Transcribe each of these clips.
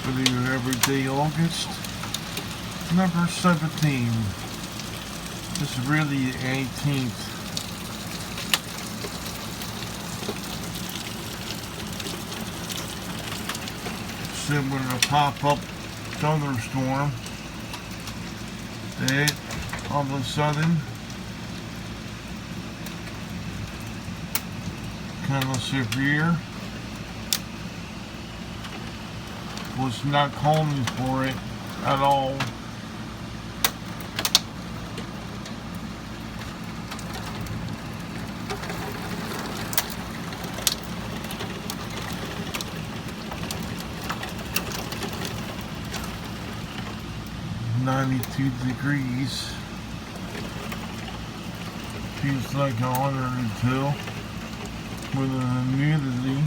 video every day, August. Number 17. This is really the 18th. Similar to pop-up thunderstorm. Then all of a sudden, kind of severe. Was not calling for it at all. .92 degrees. Feels like 102 with an humidity.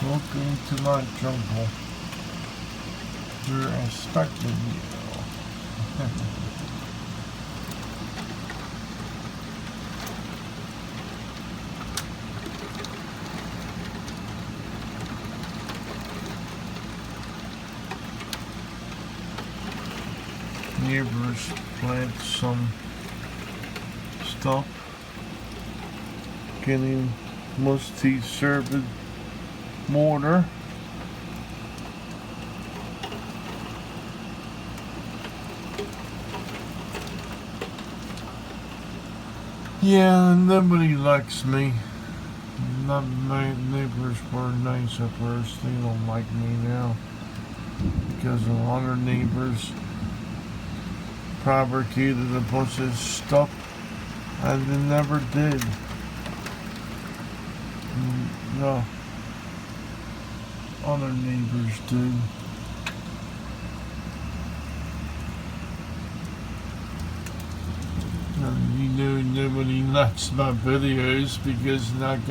Welcome to my jungle, where I expected you. Neighbors plant some stuff, getting musty served mortar. Yeah, nobody likes me. Not my neighbors were nice at first. They don't like me now because a lot of neighbors fabricated a bunch of stuff and they never did. No. Other neighbors do. And you know nobody likes my videos because I'm not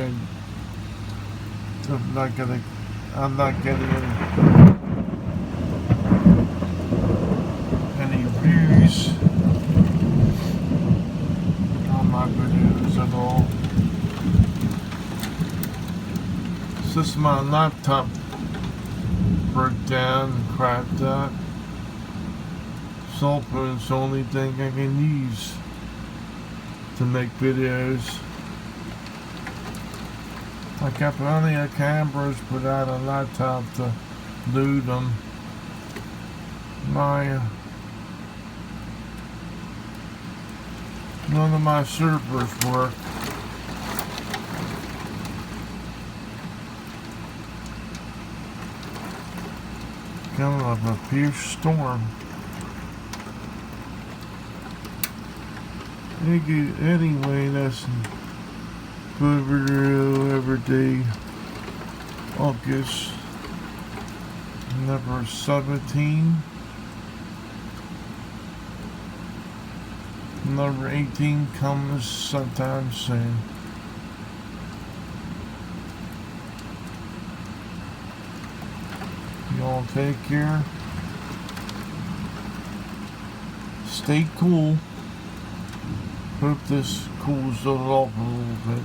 getting any views on my videos at all. It's just my laptop broke down and cracked out. Cell phone's the only thing I can use to make videos. I got plenty of cameras without a laptop to load them. None of my servers work. Coming up a fierce storm. Anyway, that's video every day. August number 17. Number 18 comes sometime soon. Y'all take care. Stay cool. Hope this cools it off a little bit.